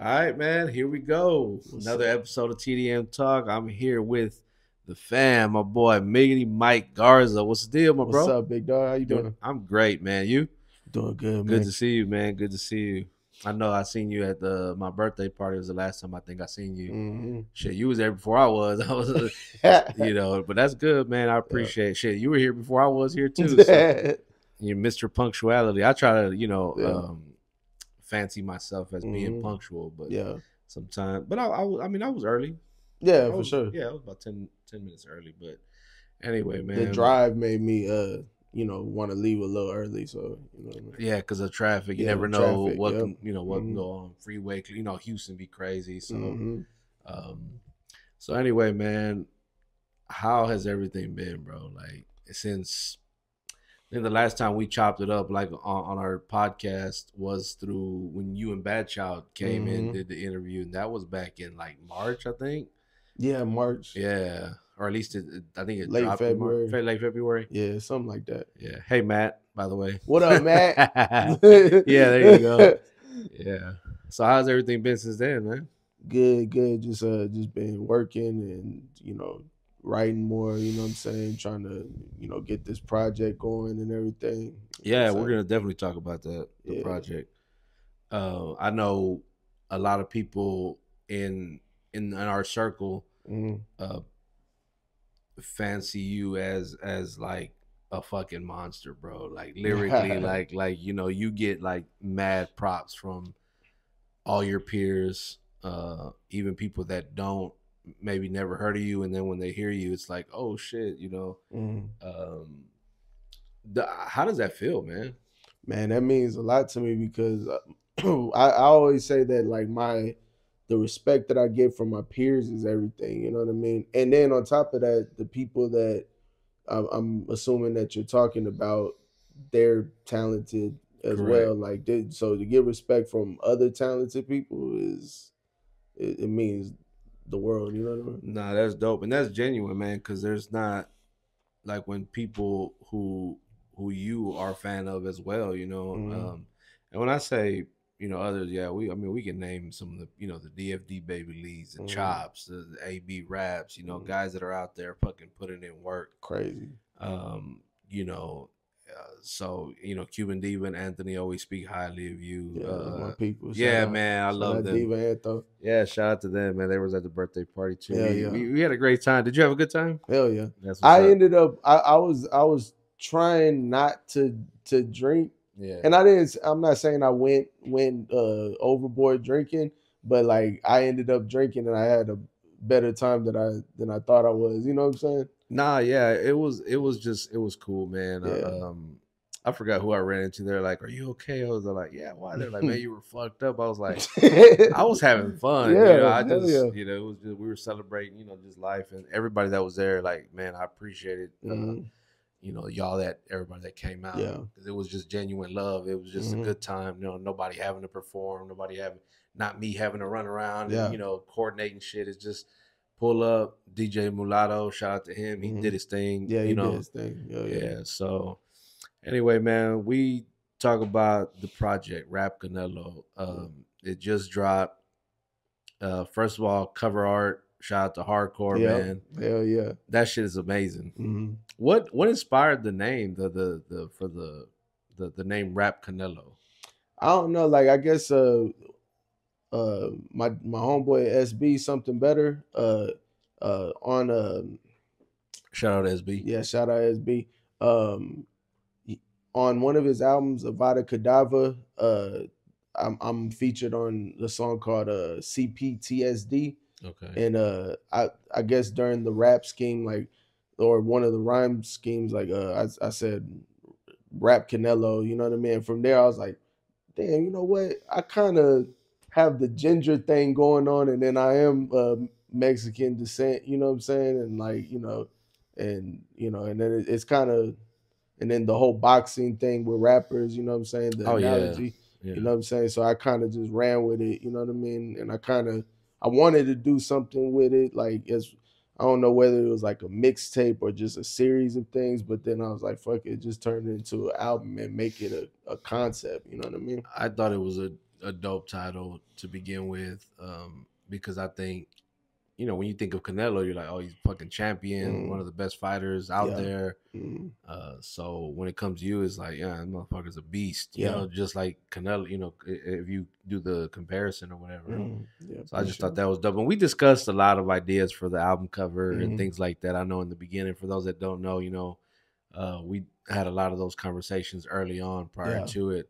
All right, man. Here we go. What's Another up? episode of TDM Talk. I'm here with the fam, my boy Miggity Mike Garza. What's the deal, my What's bro? up, big dog? How you doing? I'm great, man. You? Doing good, Good man. to see you, man. Good to see you. I know I seen you at the my birthday party. It was the last time I think I seen you. Hmm Shit, you was there before I was. I was, but that's good, man. I Yeah. appreciate it. Shit. You were here before I was here too. So you missed your punctuality. I try to, Yeah. fancy myself as being hmm punctual, but Yeah. sometimes. But I mean, I was early. Yeah, I for was sure. yeah, I was about ten minutes early. But anyway, The man, drive made me want to leave a little early, so you know what I mean? yeah, because of traffic, you Yeah, the never know traffic. Yep. what can hmm go on freeway. Houston be crazy. So, hmm um, so anyway, man, how has everything been, bro? Like since then, the last time we chopped it up, like on our podcast, was through when you and Bad Child came in, hmm did the interview, and that was back in like March, I think. Yeah, March, Yeah, or at least I think it late dropped in March, February. late February. Yeah, something like that. Yeah. Hey, Matt. By the way. What up, Matt? Yeah, there you go. Yeah. So how's everything been since then, man? Good, good. Just been working and writing more. You know what I'm saying? Trying to get this project going and everything. You know what I'm Yeah, we're saying? gonna definitely talk about the Yeah. project. I know a lot of people in in our circle hmm uh, fancy you as like a fucking monster, bro. Like lyrically, you get like mad props from all your peers, even people that don't maybe never heard of you, and then when they hear you, it's like, oh shit, hmm Um, how does that feel, man? Man, that means a lot to me because I always say that like the respect that I get from my peers is everything. You know what I mean? And then on top of that, the people that I'm assuming that you're talking about, they're talented as Correct. well. So to get respect from other talented people it means the world. You know what I mean? Nah, that's dope, and that's genuine, man. Because there's not like when people who you are a fan of as well, Mm-hmm. and when I say others, yeah, I mean we can name some of the the DFD Baby Lees, the Mm-hmm. Chops, the AB Raps, Mm-hmm. guys that are out there fucking putting in work. Crazy. Um, so Cuban Diva and Anthony always speak highly of you. Yeah, that's my people. Yeah, man, I Shout love out them. Diva Antho. Yeah, shout out to them, man. They was at the birthday party too. Hell We yeah. we, we had a great time. Did you have a good time? Hell yeah. That's what's I up. ended up I was trying not to drink, Yeah. and I'm not saying I went overboard drinking, but like I ended up drinking and I had a better time than I thought I was. You know what I'm saying? Nah, yeah, it was cool, man. Yeah. I forgot who I ran into. They're like, "Are you okay?" I was like, "Yeah." Why? They're like, "Man, you were fucked up." I was like, I was having fun, Yeah, I hell just, yeah. it was just we were celebrating, just life, and everybody that was there, like, man, I appreciated, Mhm. y'all that everybody that came out Yeah. because it was just genuine love. It was just a Mhm. good time. Nobody having to perform, not me having to run around and Yeah. coordinating shit. It's just pull up. DJ Mulatto, shout out to him. He did Mhm. his thing. Yeah, he did his thing. Hell yeah. Yeah. So anyway, man, we talk about the project Rap Canelo. It just dropped. First of all, cover art. Shout out to Hardcore, Yeah. man. Hell yeah. That shit is amazing. Mhm. What inspired the name the for the name Rap Canelo? I don't know, like I guess my homeboy SB something better on Shout out SB. yeah, shout out SB um he- on one of his albums Avada Kedavra, I'm featured on the song called CPTSD. Okay. And I guess during the rap scheme, like, or one of the rhyme schemes, like I said rap Canelo, you know what I mean? From there I was like, damn, you know what? I kind of have the ginger thing going on, and then I am Mexican descent. You know what I'm saying? And like, and then it's kind of, and then the whole boxing thing with rappers. You know what I'm saying? The Oh yeah. analogy. You Yeah. know what I'm saying? So I kind of just ran with it. You know what I mean? And I wanted to do something with it, like as I don't know whether it was like a mixtape or just a series of things, but then I was like, fuck it, just turn it into an album and make it a concept. You know what I mean? I thought it was a dope title to begin with, because I think, you know, when you think of Canelo, you're like, oh, he's fucking champion, one Mm, of the best fighters out yeah. there. Mm, So when it comes to you, it's like, yeah, that motherfucker's a beast, you yeah. know, just like Canelo, you know, if you do the comparison or whatever. Yeah. So I just Appreciate thought it. that was dope. And we discussed a lot of ideas for the album cover and Mm, things like that. I know in the beginning, for those that don't know, you know, we had a lot of those conversations early on prior yeah. to it.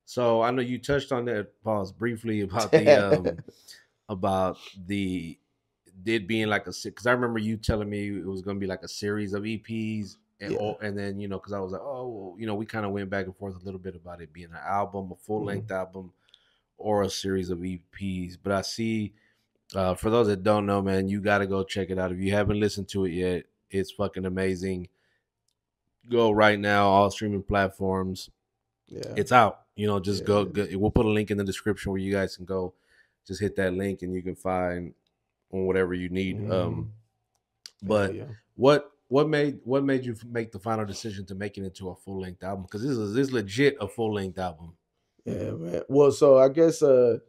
So I know you touched on that, pause briefly about the did being like a, because I remember you telling me it was going to be like a series of EPs, yeah. and then, you know, because I was like, oh, well, you know, we kind of went back and forth a little bit about it being an album, a full Mm, length album, or a series of EPs. But I see, for those that don't know, man, you got to go check it out. If you haven't listened to it yet, it's fucking amazing. Go right now, all streaming platforms. yeah. It's out. You know, Yeah. just It go. is. We'll put a link in the description where you guys can go. Just hit that link and you can find on whatever you need. Hell But yeah. what made you make the final decision to make it into a full length album? Because this is legit a full length album. Yeah, man. Well, so I guess I'm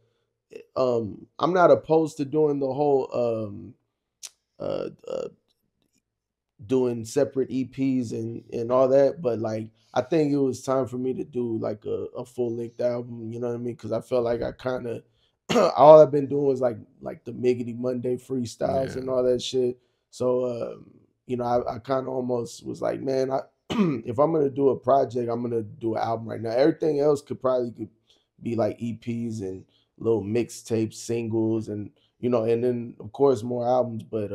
not opposed to doing the whole uh, uh doing separate EPs and all that, but like I think it was time for me to do like a full length album. You know what I mean? Because I felt like I kind of all I've been doing was like the Miggity Monday freestyles Yeah, and all that shit. So you know, I kind of almost was like, man, I if I'm gonna do a project, I'm gonna do an album right now. Everything else could be like EPs and little mixtapes, singles, and you know, and then of course more albums. But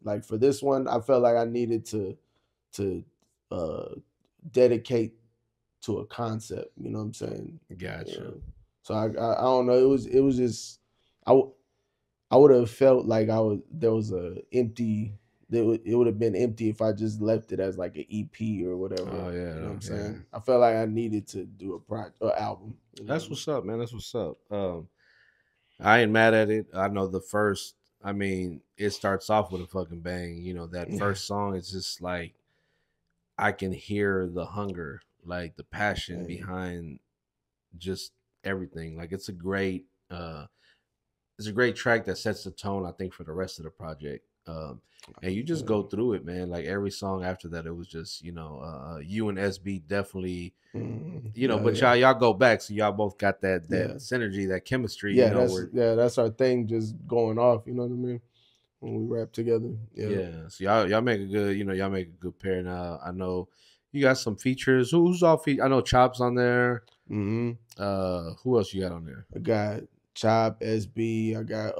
like for this one, I felt like I needed to uh dedicate to a concept. You know what I'm saying? gotcha. Yeah. So I don't know. It was just I w- I would have felt like I was there was a empty. It would have been empty if I just left it as like an EP or whatever. Oh You know what yeah, I'm yeah. saying? I felt like I needed to do a project or album. You know what I That's mean? what's up, man. That's what's up. I ain't mad at it. I know the first. I mean, it starts off with a fucking bang. You know, that Yeah. first song is just like I can hear the hunger, like the passion Hey, behind just everything. Like it's a great track that sets the tone, I think, for the rest of the project. And you just go hey. through it, man. Like every song after that, it was just, you know, you and SB definitely, you know, Yeah, but yeah, y'all go back, so y'all both got that yeah. synergy, that chemistry, you know, where That's our thing, just going off. You know what I mean? When we rap together. Yeah. yeah, so y'all make a good, you know, y'all make a good pair. Now I know you got some features. Who's all I know Chops on there. Hmm. Who else you got on there? I got Chop SB. I got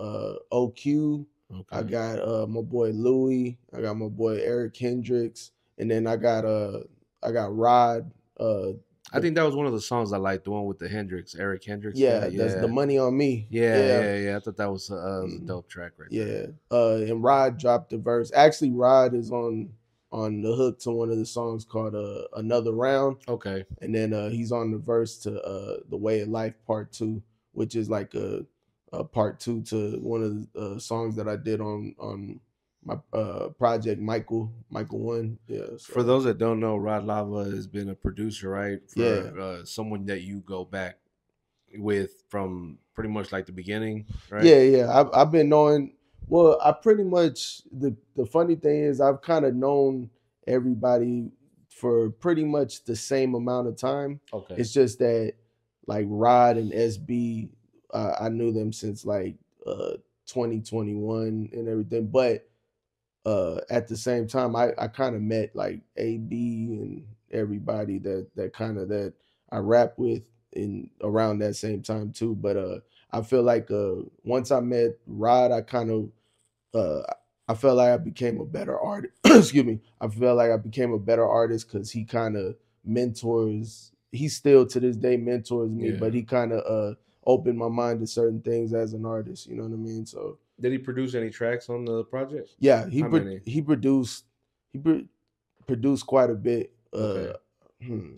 OQ. I Okay. got my boy Louie. I got my boy Eric Hendricks, and then I got Rod. I The think that was one of the songs I liked, the one with the Hendrix, Eric Hendrix guy. Yeah, that's the Yeah. money on me. Yeah, Yeah. yeah, yeah. I thought that was a Mm, dope track right there. yeah. And Rod dropped the verse. Actually, Rod is on the hook to one of the songs called Another Round. Okay. And then he's on the verse to The Way of Life Part 2, which is like a part 2 to one of the songs that I did on my project Michael 1. Yeah, For so those that don't know, Rod Lava has been a producer, right? yeah. For someone that you go back with from pretty much like the beginning, right? Yeah. I've been knowing. Well, I pretty much the funny thing is I've kind of known everybody for pretty much the same amount of time. Okay. It's just that like Rod and SB, I knew them since like 2021 and everything. But at the same time, I kind of met like AB and everybody that kind of that I rap with in around that same time too. But I feel like once I met Rod, uh I felt like I became a better artist. Excuse me. I felt like I became a better artist because he kind of mentors. He still to this day mentors me, but Yeah. he kind of opened my mind to certain things as an artist. You know what I mean? So Did he produce any tracks on the project? yeah, How many? he produced he pro- produced quite a bit. Okay. Hmm,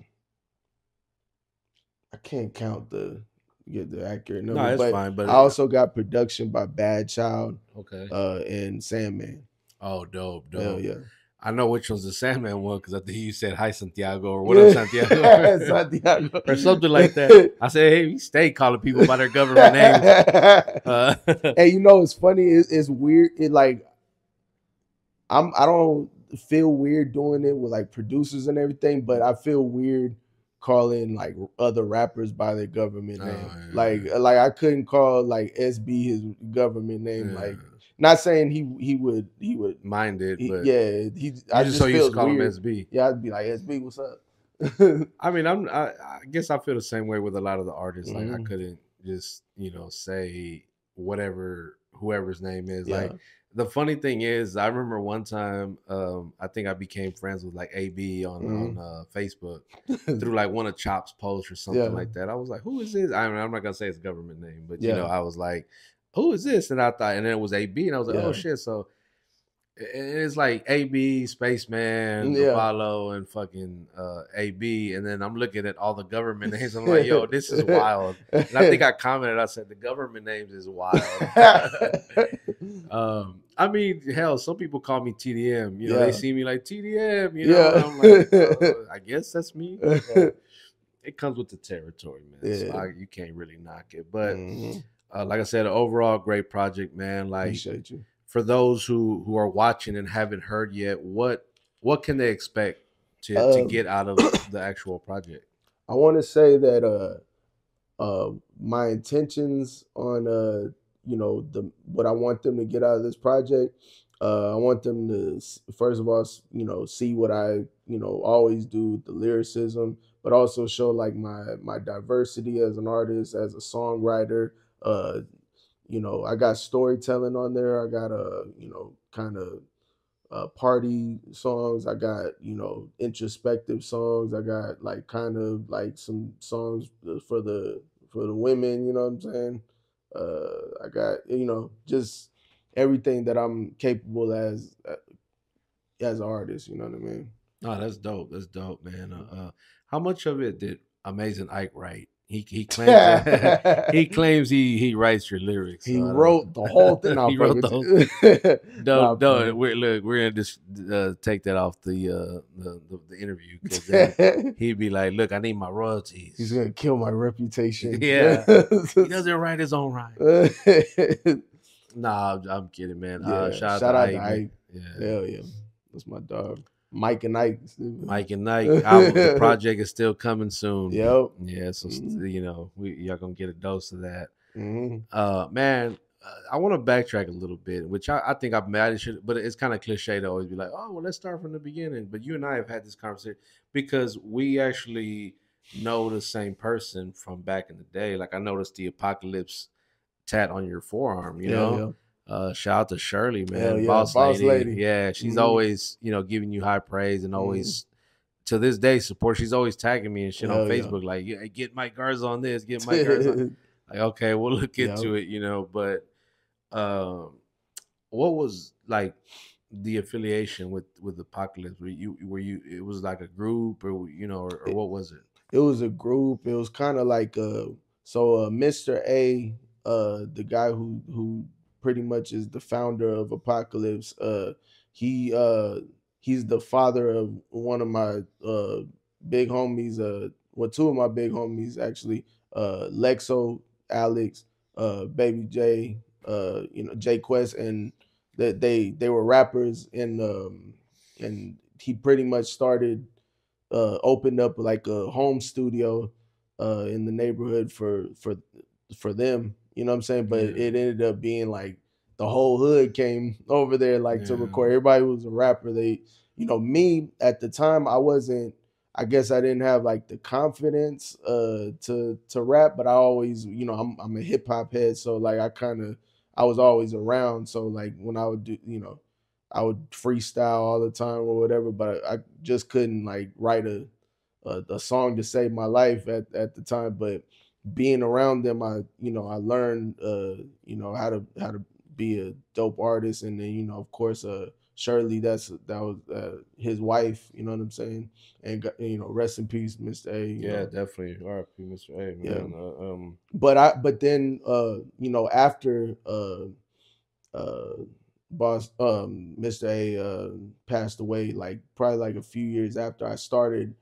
I can't count the get the accurate No, number, it's but fine. But I also got production by Bad Child okay. and Sandman. Oh, dope, Hell dope. yeah. I know which one's the Sandman one because I think you said hi Santiago or what up Santiago Santiago. or something like that. I said, hey, we stay calling people by their government names. Hey, you know, it's funny. It's weird. It like I don't feel weird doing it with like producers and everything, but I feel weird calling like other rappers by their government name. Like I couldn't call like SB his government name. Like not saying he would mind it, but yeah, I just so just you just feels call him weird. SB. Yeah, I'd be like SB, what's up? I mean, I guess I feel the same way with a lot of the artists. Like I Mhm. couldn't just say whatever whoever's name is. Yeah. Like the funny thing is, I remember one time, I think I became friends with like AB on Facebook through like one of Chop's posts or something Yeah. like that. I was like, who is this? I mean, I'm not gonna say it's government name, but Yeah. I was like, who is this? And I thought, and then it was AB, and I was like, oh Yeah. shit. So it's like AB, Spaceman, Yeah. Apollo, and fucking AB. And then I'm looking at all the government names. I'm like, yo, this is wild. And I think I commented, I said, the government names is wild. I mean, hell, some people call me TDM. They see me like TDM, and I'm like, I guess that's me. It comes with the territory, man. Yeah. So you can't really knock it. But Mhm. like I said, an overall great project, man. Like, Appreciate you. for those who are watching and haven't heard yet, what can they expect to get out of the actual project? I want to say that my intentions on the what I want them to get out of this project. I want them to first of all see what I always do with the lyricism, but also show like my diversity as an artist, as a songwriter. Uh, I got storytelling on there. I got kind of party songs. I got introspective songs. I got like kind of like some songs for the women. You know what I'm saying? I got just everything that I'm capable as an artist. You know what I mean? Oh, that's dope. That's dope, man. How much of it did Amazing Ike write? He claims that he claims he writes your lyrics. He So I don't. wrote the whole thing. I'll He fuck wrote with the whole. you. Nah, Don't playing. we're gonna just take that off the interview because then he'd be like, "Look, I need my royalties." He's gonna kill my reputation. Yeah, he doesn't write his own rhyme. Nah, I'm kidding, man. Yeah, Shout shout out out to to Ike, man. Ike. Yeah, Hell yeah, that's my dog. Mike and Ike. Mike and Ike album. The project is still coming soon. Yep. Yeah, so y'all gonna get a dose of that. Mm-hmm. Man, I want to backtrack a little bit, which I think I've mad should, but it's kind of cliche to always be like, oh well, let's start from the beginning. But you and I have had this conversation because we actually know the same person from back in the day. Like I noticed the apocalypse tat on your forearm, Yeah, yeah. Shout out to Shirley, Hell man, yeah, boss boss lady. lady. Yeah, she's Mm-hmm. always, giving you high praise and Mm-hmm. always to this day support. She's always tagging me and shit on Hell yeah. Facebook, like, yeah, get Mike Garza on this, get Mike Garza on. Like, okay, we'll look Yep. into it, but what was like the affiliation with Apocalypse? Were you it was like a group or or what was it? It was a group. It was kind of like Mr. A, the guy who pretty much is the founder of Apocalypse. He he's the father of one of my big homies. Well, two of my big homies actually. Lexo, Alex, Baby J, J Quest, and that they were rappers, and he pretty much started opened up like a home studio in the neighborhood for them. You know what I'm saying? But it ended up being like the whole hood came over there like to record. Everybody was a rapper. They, me at the time, I wasn't. I guess I didn't have like the confidence to rap, but I always, I'm a hip hop head, so like I was always around. So like when I would do, I would freestyle all the time or whatever, but I just couldn't like write a song to save my life at the time. But being around them, I learned how to be a dope artist, and then of course Shirley, that was his wife. You know what I'm saying? And rest in peace, Mr. A. Yeah, definitely. R.I.P. Mr. A. Man. Yeah. But then after uh boss Mr. A passed away like probably like a few years after I started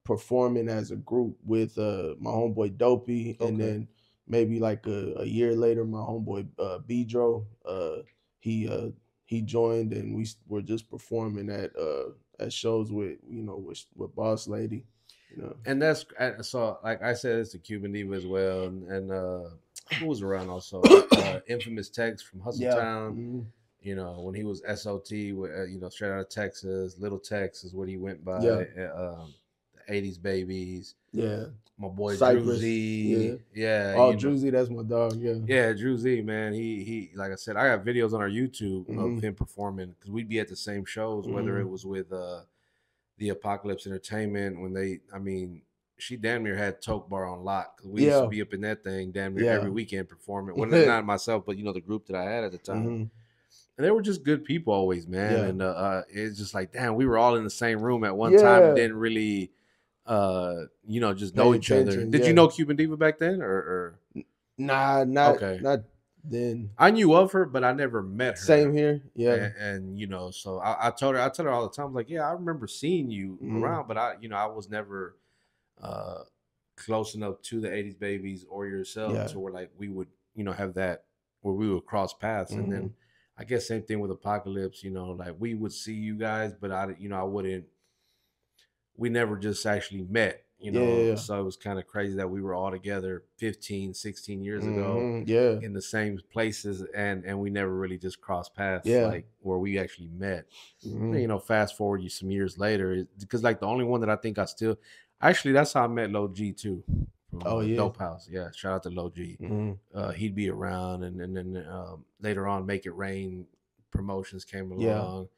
performing as a group with my homeboy Dopey, and Okay. then maybe like a year later my homeboy Bedro he he joined, and we were just performing at shows with with Boss Lady, you know. And that's so like I said, it's a Cuban diva as well, and who was around also? Infamous Tex from Yeah. Hustletown. Mhm. You know, when he was SOT, straight out of Texas, Little Tex is what he went Yeah. by. The '80s babies. Yeah. My boy Drew Cypress. Z. Yeah. Yeah, Oh, Druzy, that's my dog. Yeah. yeah, Drew Z, man. Like I said, I got videos on our YouTube of Hmm. him performing because we'd be at the same shows, whether it Hmm. was with the Apocalypse Entertainment when I mean, she damn near had Toke Bar on lock because we used to Yeah. be up in that thing damn near Yeah. every weekend performing. Well, not myself, but the group that I had at the time. Hmm. And they were just good people always, man. Yeah. And it's just like, damn, we were all in the same room at one time, Yeah. didn't really, just know Pay each other. attention. Did you Yeah. know Cuban Diva back then, or Nah, not okay? not then. I knew of her, but I never met Same her. here. Yeah. And so I tell her all the time, like, yeah, I remember seeing you Hmm. around, but I was never uh, close enough to the '80s babies or yourself Yeah. to where like we would have that where we would cross paths, and Hmm. then I guess same thing with Apocalypse, like we would see you guys, but I wouldn't. We never just actually met, Yeah. Yeah. so it was kind of crazy that we were all together 15, 16 years ago Hmm. Yeah. in the same places, and we never really just crossed paths Yeah. like where we actually met. Hmm. And, fast forward you some years later, because like the only one that I think I still actually that's how I met Low G too from Oh yeah. Dope House. Yeah, shout out to Low G. Hmm. He'd be around, and then later on, Make It Rain promotions came Yeah. along.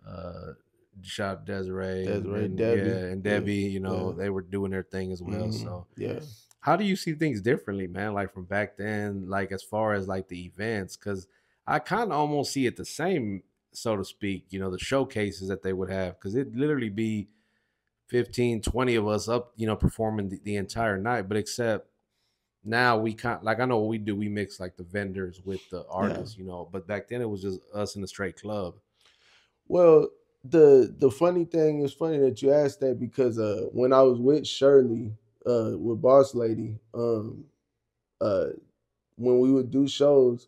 Uh, shout out to Desiree Desiree, and yeah, Debbie. and Yeah. Debbie. Yeah. They were doing their thing as well. Hmm. So Yeah. how do you see things differently, man? Like from back then, like as far as like the events, because I kind of almost see it the same, so to speak. The showcases that they would have, because it literally be 15, 20 of us up, performing the entire night. But except now we kind like I know what we do. We mix like the vendors with the Yeah. artists, But back then it was just us in the straight club. Well, the funny thing is funny that you asked that because when I was with Shirley, with Boss Lady, uh when we would do shows,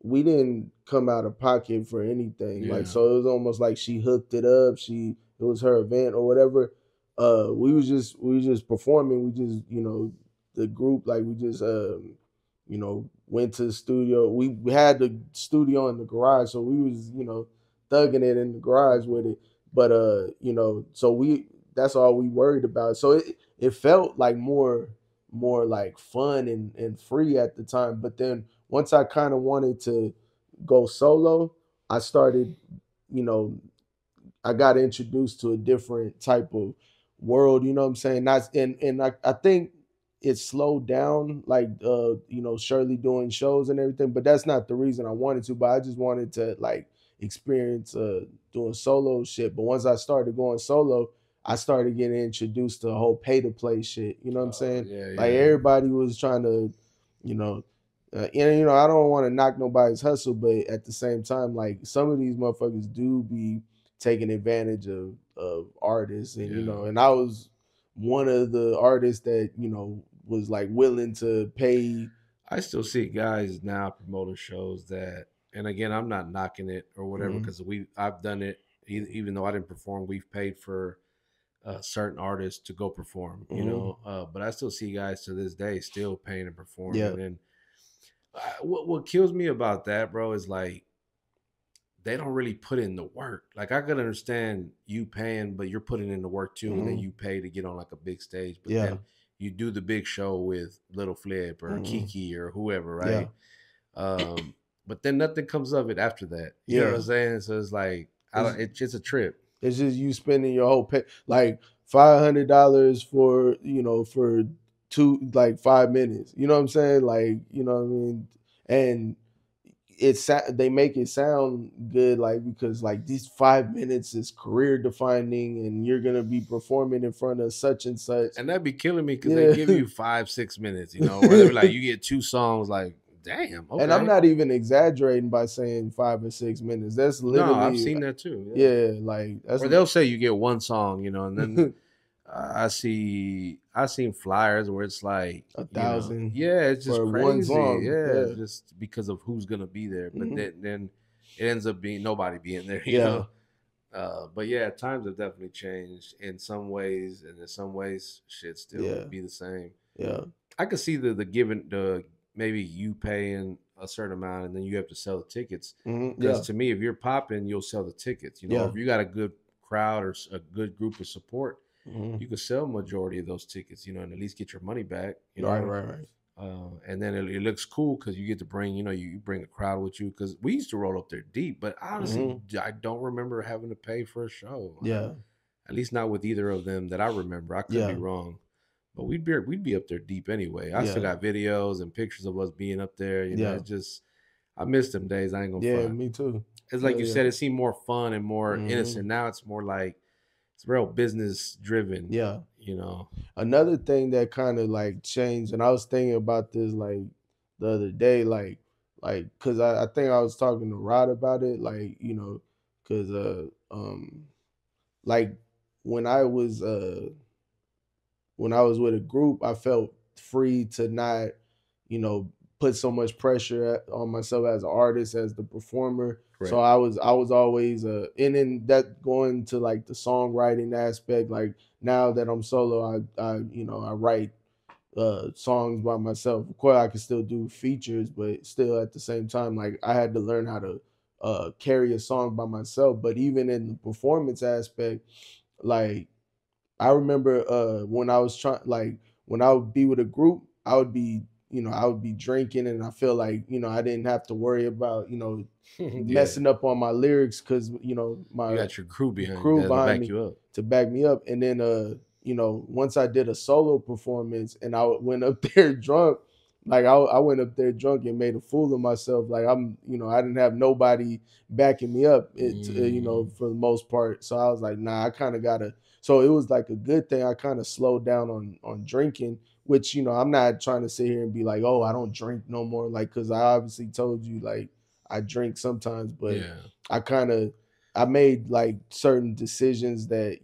we didn't come out of pocket for anything. Like, Yeah, so it was almost like she hooked it up. It was her event or whatever. We was just performing. We just, the group, like we just went to the studio. We had the studio in the garage, so we was, thugging it in the garage with it. But so that's all we worried about. So it felt like more like fun and free at the time. But then once I kind of wanted to go solo, I started, you know, I got introduced to a different type of world, you know what I'm saying? That's and I think it slowed down, like Shirley doing shows and everything, but that's not the reason I wanted to, but I just wanted to like experience doing solo shit. But once I started going solo, I started getting introduced to the whole pay to play shit. You know what I'm saying? yeah, Like yeah, everybody was trying to, you know, and I don't want to knock nobody's hustle, but at the same time, like some of these motherfuckers do be taking advantage of artists, and yeah. and I was one of the artists that was like willing to pay. I still see guys now promoting shows that, and again, I'm not knocking it or whatever Mhm. because I've done it. Even though I didn't perform, we've paid for certain artists to go perform. Mhm. But I still see guys to this day still paying to perform, Yeah. and then what kills me about that, bro, is like they don't really put in the work. Like I could understand you paying, but you're putting in the work too, and then Mhm. you pay to get on like a big stage. But Yeah. then you do the big show with Little Flip or Mhm. Kiki or whoever, Yeah. right? But then nothing comes of it after that. You know what I'm Yeah. saying? So it's like I It's don't. It's just a trip. it's just you spending your whole pay, like $500 for for 5 minutes. You know what I'm saying? Like, you know what I mean? And they make it sound good, like, because like these 5 minutes is career defining and you're gonna be performing in front of such and such. And that'd be killing me because they Yeah. give you 5, 6 minutes, or they be like, you get two songs, like Damn. And I'm Okay. not even exaggerating by saying 5 or 6 minutes. That's No, I've literally, seen that too. Yeah. yeah, like that's Or they'll say you get one song, and then I seen flyers where it's like, 1,000 yeah, it's just for one crazy. song. Yeah, Yeah. just because of who's gonna be there. But Mhm. then it ends up being nobody being there, Yeah. But yeah, times have definitely changed in some ways, and in some ways, shit still Yeah. be the same. Yeah. I could see the giving the maybe you paying a certain amount and then you have to sell the tickets. Because Yeah. to me, if you're popping, you'll sell the tickets. Yeah. If you got a good crowd or a good group of support, Mhm. you could sell majority of those tickets. And at least get your money back. Right. Right. Right. And then it looks cool because you get to bring, you bring a crowd with you. Because we used to roll up there deep, but honestly, Mhm. I don't remember having to pay for a show. Yeah. At least not with either of them that I remember. I could be Yeah. wrong, but we'd be up there deep anyway. I still Yeah. got videos and pictures of us being up there. Yeah. It's just I miss them days. I ain't gonna Yeah. front. Me too. It's like Hell you yeah. said. It seemed more fun and more innocent. Mhm. Now it's more like it's real business driven. Yeah. You know. Another thing that kind of like changed, and I was thinking about this like the other day, because I think I was talking to Rod about it, like, because like when I was with a group, I felt free to not, you know, put so much pressure on myself as an artist, as the performer. So Correct. I was always and then that going to like the songwriting aspect, like now that I'm solo, I write songs by myself. Of course I can still do features, but still at the same time, like I had to learn how to carry a song by myself. But even in the performance aspect, like I remember when I was trying, like when I would be with a group, I would be drinking, and I feel like I didn't have to worry about Yeah. messing up on my lyrics because You my got your crew behind you crew that'll behind back me you up. to back me up. And then once I did a solo performance and I went up there drunk, like I went up there drunk and made a fool of myself. Like I didn't have nobody backing me up Mm, for the most part. So I was like, nah, I kind of gotta. So it was like a good thing. I kind of slowed down on drinking, which I'm not trying to sit here and be like, oh, I don't drink no more, like because I obviously told you like I drink sometimes, but yeah. I kind of I made like certain decisions that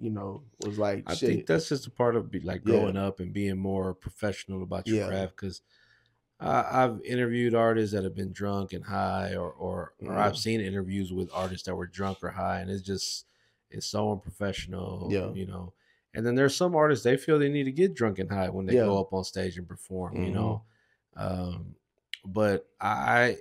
was like I think shit. that's just a part of like Yeah, growing up and being more professional about your yeah, craft. Because I've interviewed artists that have been drunk and high, or I've mm, seen interviews with artists that were drunk or high, and it's so unprofessional, yeah, And then there's some artists they feel they need to get drunk and high when they yeah, go up on stage and perform. hmm, Um, but I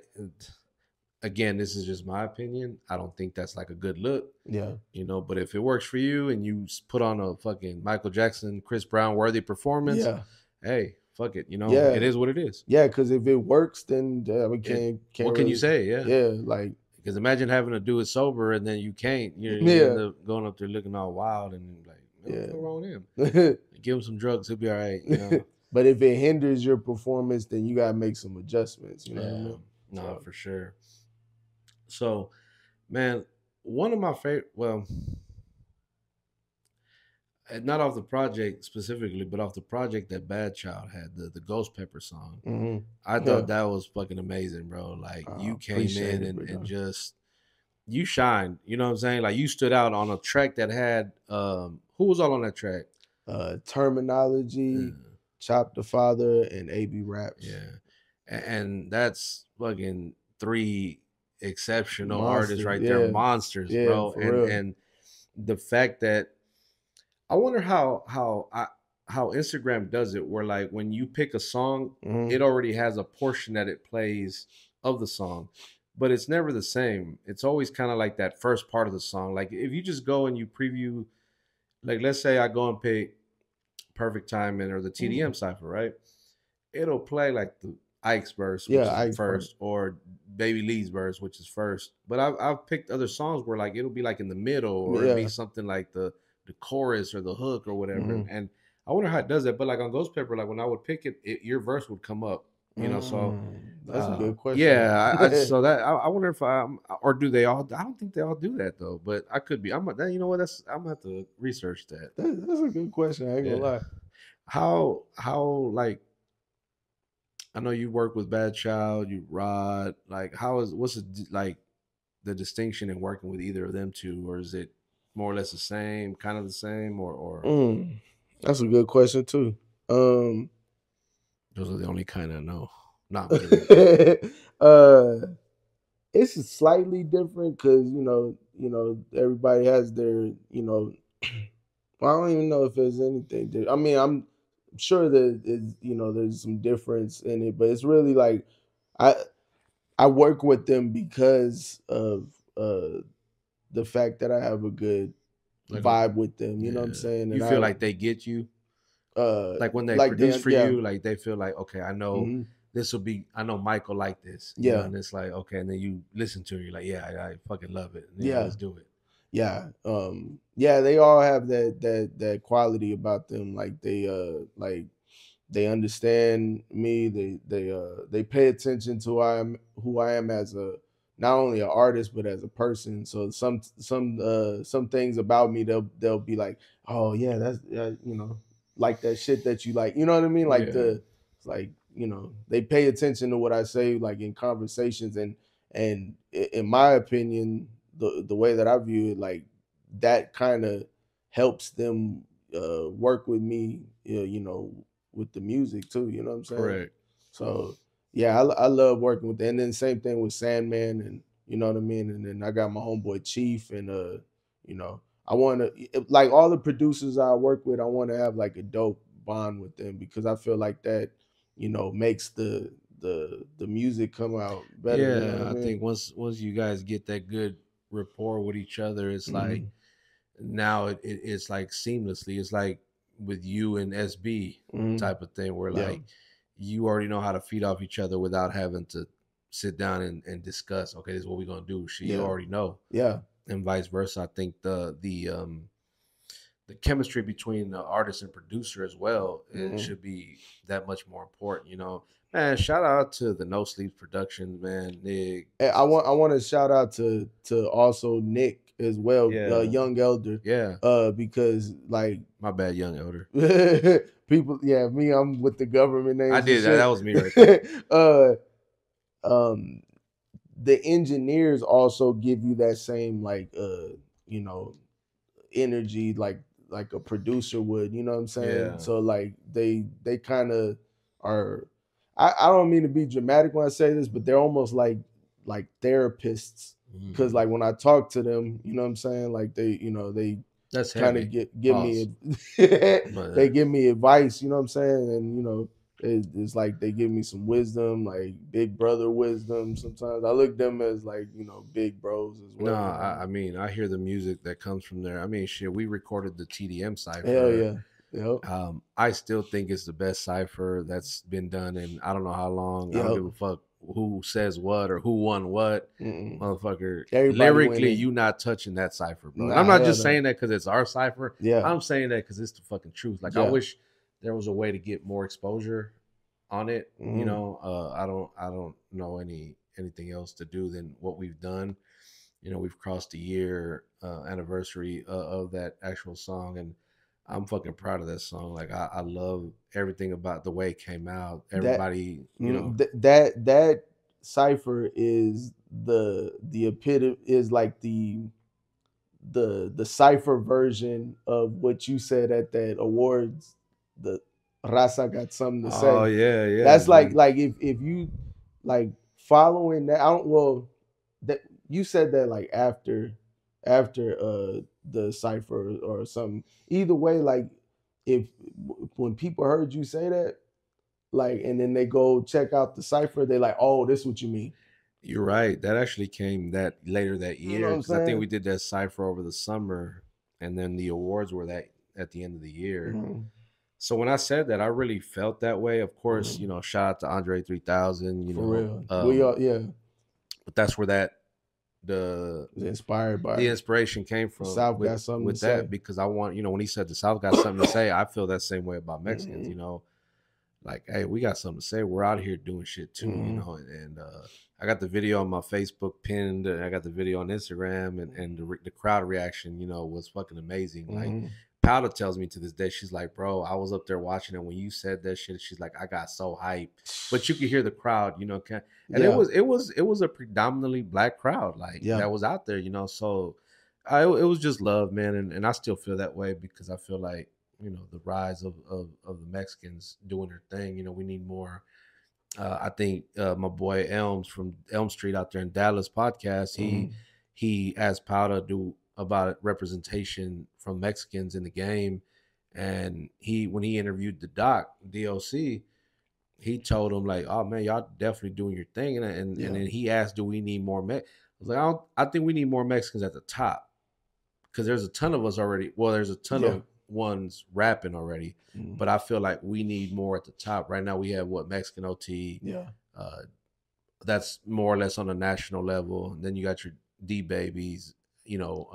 again, this is just my opinion. I don't think that's like a good look. yeah, But if it works for you and you put on a fucking Michael Jackson, Chris Brown worthy performance, yeah, hey, fuck it. It yeah, is what it is. yeah. Because if it works, then we It can't What can you really, say? Yeah, yeah, like because imagine having to do it sober and then you can't. You end yeah, up going up there looking all wild and like, man, what the yeah. fuck wrong with him? Give him some drugs, he'll be all right. But if it hinders your performance, then you gotta make some adjustments. You know what I Yeah, mean? no, So for sure. So, man, one of my favorite. Well, not off the project specifically, but off the project that Bad Child had, the Ghost Pepper song. hmm, I yeah, thought that was fucking amazing, bro. Like you came appreciate in it, and bro. just you shined. You know what I'm saying? Like you stood out on a track that had who was all on that track? Terminology, Uh, Chop the Father, and AB Raps. yeah. And that's fucking three exceptional artists Monsters, right there, yeah, monsters, yeah, bro. for And real. and the fact that I wonder how Instagram does it, where like when you pick a song, Hmm. it already has a portion that it plays of the song, but it's never the same. It's always kind of like that first part of the song. Like if you just go and you preview, like let's say I go and pick Perfect Timing or the Hmm. TDM cipher, right? It'll play like the Ike's verse, which Yeah, is Ike's part. first, or Baby Lee's verse, which is first. But I've picked other sons where like it'll be like in the middle, or it'll be Yeah. something like the chorus or the hook or whatever. And, Hmm. and I wonder how it does that. But like on Ghost Pepper, like when I would pick it, your verse would come up. So That's a good question. yeah, so that I wonder if or do they all? I don't think they all do that though. But I could be. You know what? I'm gonna have to research that. That's a good question. I ain't gonna Yeah. lie. How like I know you work with Bad Child, you Rod. Like, what's like the distinction in working with either of them two, or is it more or less the same, kind of the same, or Mm, that's a good question too. Um, those are the only kind I know? No, I'm kidding. uh, it's slightly different because everybody has their well, I don't even know if there's anything. I mean, I'm sure that there's some difference in it, but it's really like I I work with them because of the fact that I have a good Like, vibe with them. You know what I'm yeah, saying? you And feel like they get you. uh Like when they like produce they for yeah you, like they feel like, okay, I know hmm this will be. I know Michael like this, yeah and it's like, okay, and then you listen to it, you're like, yeah, I fucking love it. Yeah, yeah let's do it. yeah, they all have that quality about them. Like they understand me. They pay attention to who I am as a not only an artist but as a person. So some things about me they'll be like, oh yeah, that's like that shit that you like. You know what I mean? Like Yeah, it's like they pay attention to what I say like in conversations in my opinion the way that I view it like that kind of helps them work with me with the music too. You know what I'm saying? correct. So yeah, I love working with them. And then same thing with Sandman, and you know what I mean. And then I got my homeboy Chief, and I want to like all the producers I work with. I want to have like a dope bond with them because I feel like that makes the music come out better. You know what I Yeah, I mean? think once you guys get that good rapport with each other, it's like hmm now it's like seamlessly. It's like with you and SB hmm type of thing where Yeah. like you already know how to feed off each other without having to sit down and discuss, okay, this is what we're gonna do. Shit, you Yeah. already know. Yeah. And vice versa. I think the chemistry between the artist and producer as well, it hmm should be that much more important, you know. Man, shout out to the No Sleep Productions, man. Nick. And I want to shout out to also Nick as well, Yeah. young elder, Yeah. because like My bad, young elder. people, yeah, me, I'm with the government I names and did that. That shit. was me right there. uh, um, the engineers also give you that same like you know energy like a producer would, you know what I'm saying? Yeah. So like they kind of are I don't mean to be dramatic when I say this, but they're almost like therapists because Mhm. like when I talk to them, you know what I'm saying? Like they That's kind of heavy. give Pause. me But they give me advice, you know what I'm saying? And it's like they give me some wisdom, like big brother wisdom. Sometimes I look them as like big bros as no, well. You know what I I mean? mean, I hear the music that comes from there. I mean, shit, we recorded the TDM Hell cipher. yeah, yep, I still think it's the best cipher that's been done in I don't know how long. I don't yep. give a fuck who says what or who won what. Mm-mm. Motherfucker, Everybody lyrically, winning. you not touching that cipher, bro. And I'm Nah, not hell just no. saying that because it's our cipher. Yeah, I'm saying that because it's the fucking truth. Like, I yeah. wish there was a way to get more exposure on it. You Mm-hmm. know, I don't know anything else to do than what we've done. You know, we've crossed the year anniversary of that actual song, and I'm fucking proud of that song. Like, I love everything about the way it came out. That Everybody, you know, that cipher is the epitome is like the cipher version of what you said at that awards. The Raza got something to oh say. yeah, yeah, That's man. like if you like following that. I don't well that you said that like after the cipher or something. Either way, like if when people heard you say that, like, and then they go check out the cipher, they're like, oh, this is what you mean. You're right. That actually came that later that You know year what I'm because I think we saying? did that cipher over the summer, and then the awards were that at the end of the year. Mm-hmm. So when I said that, I really felt that way. Of course, Mm-hmm. shout out to Andre 3000. For real. We are, yeah, But that's where the was inspired the by inspiration came the from South got something to with that say. because I want when he said the South got something to say, I feel that same way about Mexicans. Mm-hmm. Like, hey, we got something to say. We're out here doing shit too, Mm-hmm. And I got the video on my Facebook pinned, and I got the video on Instagram, and the crowd reaction, was fucking amazing. Like, Mm-hmm. Powder tells me to this day, she's like, bro, I was up there watching it when you said that shit. She's like, I got so hyped, but you could hear the crowd, you know, and Yeah, it was a predominantly black crowd like yeah. that was out there, you know. So it was just love, man, and I still feel that way because I feel like, you know, the rise of the Mexicans doing their thing. You know, we need more. I think my boy Elms from Elm Street out there in Dallas podcast, Mhm. he asked Powder to do about representation from Mexicans in the game, and he when he interviewed the DOC, he told him like, "Oh man, y'all definitely doing your thing," and Yeah, then he asked, "Do we need more?" I was like, I think we need more Mexicans at the top because there's a ton of us already. Well, there's a ton yeah. of ones rapping already, Mhm. but I feel like we need more at the top. Right now, we have what Mexican OT. Yeah. Uh, that's more or less on a national level. And then you got your D babies, you know,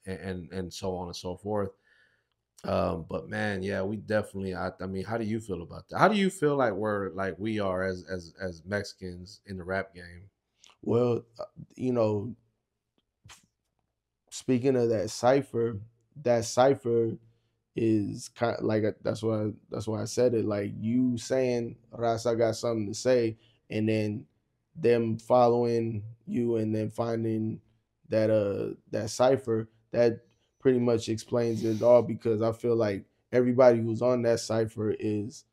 and so on and so forth. But man, yeah, we definitely. I mean, how do you feel about that? How do you feel like we are as Mexicans in the rap game? Well, you know, speaking of that cipher is kind of like that's why I said it. Like you saying, Ras, I got something to say, and then them following you and then finding that cipher that pretty much explains it all because I feel like everybody who's on that cipher is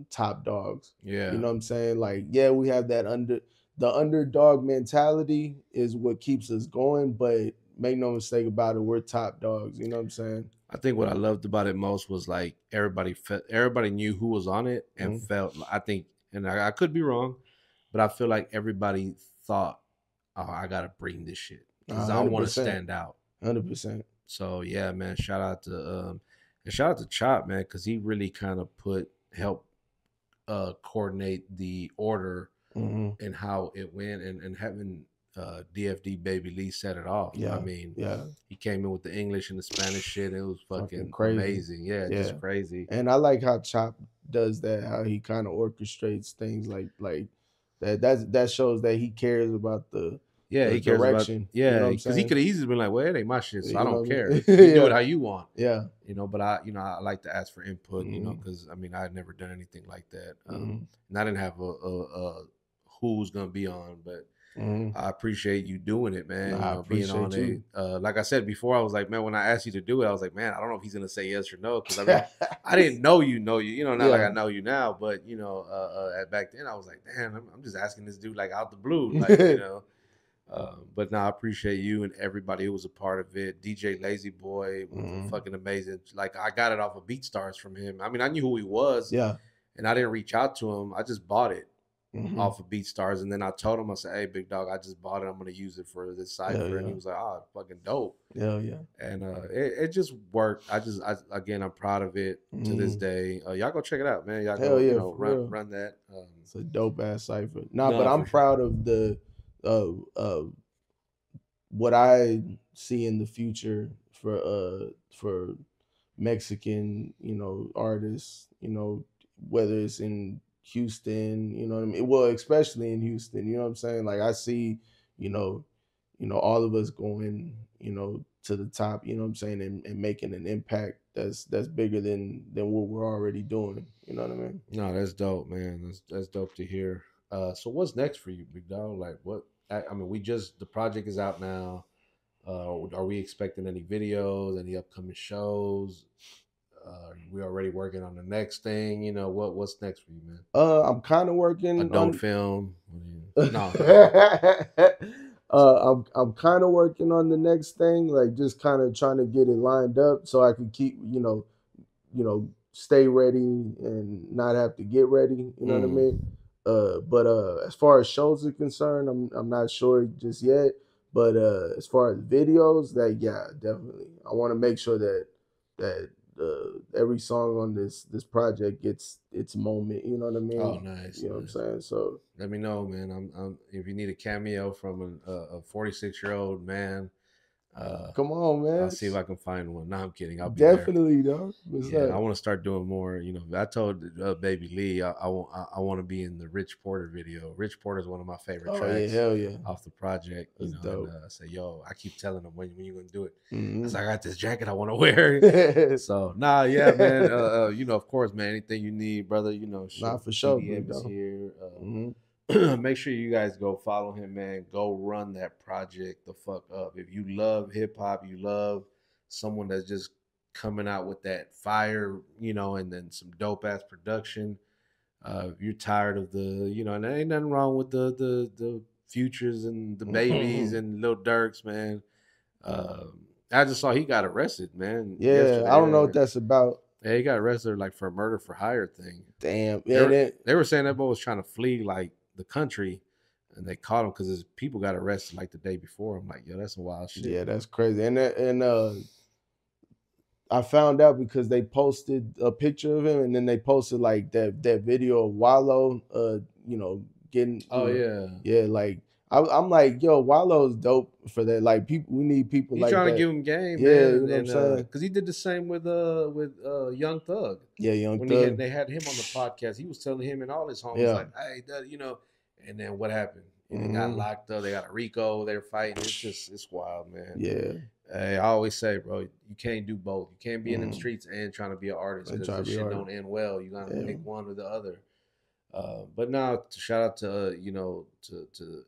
top dogs. You Yeah, know what I'm saying? Like, yeah, we have the underdog mentality is what keeps us going, but make no mistake about it, we're top dogs. You know what I'm saying? I think what I loved about it most was like everybody knew who was on it and Mhm. felt. I think, and I could be wrong, but I feel like everybody thought, "Oh, I gotta bring this shit because I Hundred want to percent, stand out." 100%. So yeah, man, shout out to Chop, man, because he really kind of help coordinate the order Hmm. and how it went, and having DFD Baby Lee set it off. I Yeah, mean, yeah, he came in with the English and the Spanish shit. And it was fucking fucking crazy. amazing. Yeah, just Yeah, crazy. and I like how Chop does that. How he kind of orchestrates things like that. That shows that he cares about Yeah, the he cares about direction. You know yeah, what I'm because he saying? could have easily been like, "Well, it ain't my shit, so I You know don't what I care. mean? You do it Yeah, how you want." yeah. But I like to ask for input, Hmm. because I mean I had never done anything like that, Hmm. and I didn't have a who's gonna be on, but Hmm. I appreciate you doing it, man. Nah, I Being on appreciate a you. like I said before, I was like, man, when I asked you to do it, I was like, man, I don't know if he's gonna say yes or no, because I mean, I didn't know you, not like Yeah. I know you now, but back then I was like, damn, I'm just asking this dude like out the blue, like. But now I appreciate you and everybody who was a part of it. DJ Lazy Boy was Hmm. fucking amazing. Like I got it off of BeatStars from him. I mean, I knew who he was, Yeah. and I didn't reach out to him. I just bought it Hmm. off of BeatStars, and then I told him, I said, "Hey, big dog, I just bought it. I'm gonna use it for this Hell cipher." And he yeah. was like, "Oh, fucking dope." Hell yeah. And it just worked. Again, I'm proud of it to this Hmm. day. Y'all go check it out, man. Y'all Hell go, yeah, for real. run that. It's a dope ass cipher. Nah, but No, I'm for sure. proud of the what I see in the future for Mexican, artists, whether it's in Houston, you know what I mean? Well, especially in Houston, you know what I'm saying? Like I see, you know, all of us going, to the top, you know what I'm saying, and making an impact that's bigger than what we're already doing. You know what I mean? No, that's dope, man. That's dope to hear. So what's next for you, big dog? Like what? I mean, the project is out now. Are we expecting any videos, any upcoming shows? We already working on the next thing. What's next for you, man? I'm kind of working Adult on film? No. I'm kind of working on the next thing, like just kind of trying to get it lined up so I can keep, stay ready and not have to get ready. You know what I Mm. mean? But as far as shows are concerned, I'm not sure just yet. But as far as videos, that yeah, definitely, I want to make sure that every song on this project gets its moment. You know what I Oh, mean? nice, You know what I'm nice. saying? So Let me know, man. I'm if you need a cameo from a 46-year-old man, Come on, man. I'll see if I can find one. No, I'm kidding. I'll be Definitely, dog. there. What's Yeah, I up? want to start doing more. You know, I told Baby Lee I want to be in the Rich Porter video. Rich Porter is one of my favorite Oh yeah, tracks hell yeah. off the project. You That's know, and dope. I say, yo, I keep telling him when you gonna do it. I Mm-hmm. I got this jacket I want to wear. So nah, yeah, man. You know, of course, man. Anything you need, brother. You know, Nah, shit. for sure, big TDM is dog. here. Mm-hmm. Make sure you guys go follow him, man. Go run that project the fuck up. If you love hip hop, you love someone that's just coming out with that fire, you know, and then some dope ass production. If you're tired of the, you know, and there ain't nothing wrong with the futures and the babies and little Dirks, man. I just saw he got arrested, man, Yeah, I don't know what yesterday. that's about. Yeah, he got arrested like for a murder for hire thing. Damn. They Yeah, were that, they were saying that boy was trying to flee like the country, and they caught him because his people got arrested like the day before. I'm like, yo, that's some wild shit. yeah, that's crazy. And I found out because they posted a picture of him, and then they posted like that video of Wallow, you know, getting, Oh yeah, yeah, like I'm like, yo, Wallow's dope for that. Like people, we need people he like trying to that. give him game, Yeah, man, you know what I'm and saying? because he did the same with Young Thug Yeah, Young when Thug. they had him on the podcast. He was telling him and all his homies Yeah. like, hey, you know, and then what happened? And they got Hmm. locked up. They got a Rico. They're fighting. It's wild, man. Yeah. Hey, I always say, bro, you can't do both. You can't be in them Hmm. streets and trying to be an artist They because try to this be shit hard. don't end well. You gotta Yeah. pick one or the other. But now, shout out to you know to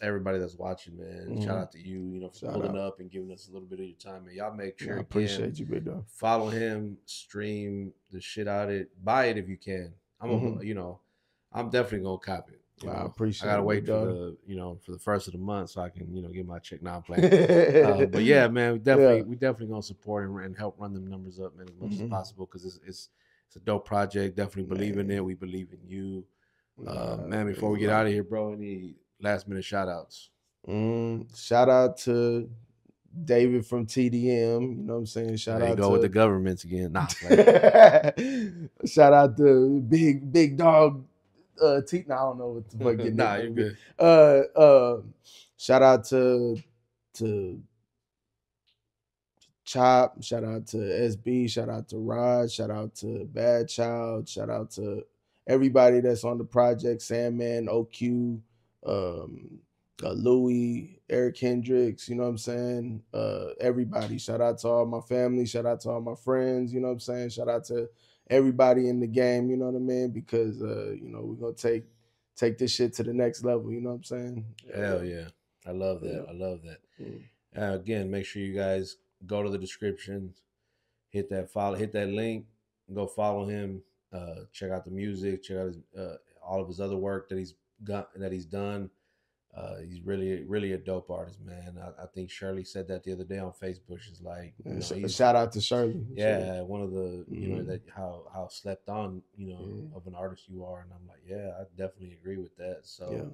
everybody that's watching, man. Shout Hmm. out to you, you know, for Shout pulling out. up and giving us a little bit of your time, man. Y'all make Nah, sure I again appreciate you, big dog. follow him, stream the shit out of it, buy it if you can. Hmm. You know, I'm definitely gonna cop it. You I know, I appreciate gotta it, big wait for dog. the for the first of the month so I can get my check. Now I'm playing. But yeah, man, Yeah. we definitely gonna support and help run them numbers up, man, as much as Hmm. possible because it's a dope project. Definitely believe in it. Man. We believe in you, Nah, man. Before means we a get lot. out of here, bro, any last minute shout outs? Shout out to David from TDM. You know what I'm saying? Shout There you out go with the to governments again. Nah, I'm playing. shout out to big dog T. No, I don't know what the fuck your Nah, you're nickname is. good. Shout out to Chop, shout out to SB, shout out to Rod, shout out to Bad Child, shout out to everybody that's on the project, Sandman, OQ, um, Louis, Eric Hendricks, you know what I'm saying? Everybody. Shout out to all my family, shout out to all my friends, you know what I'm saying? Shout out to everybody in the game, you know what I mean? Because we're gonna take this shit to the next level, you know what I'm saying? Hell yeah. I love that. Yeah. I love that. Mm. Again, make sure you guys go to the description, hit that follow, hit that link, go follow him. Check out the music, check out all of his other work that he's done. He's really a dope artist, man. I think Shirley said that the other day on Facebook. She's like, And he's shout out to Shirley. yeah, one of the Mhm. that how slept on Yeah. of an artist you are, and I'm like, yeah, I definitely agree with that. So Yeah.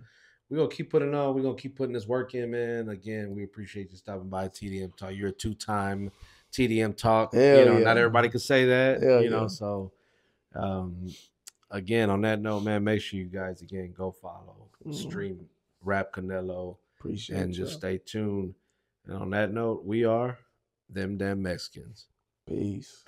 we're gonna keep putting on. We're gonna keep putting this work in, man. Again, we appreciate you stopping by TDM Talk. You're a two-time TDM Talk. Hell Not yeah. everybody can say that. Hell yeah. So um, again, on that note, man, make sure you guys again go follow, Mhm. stream, Rap Canelo, and Appreciate just y'all. stay tuned. And on that note, we are them damn Mexicans. Peace.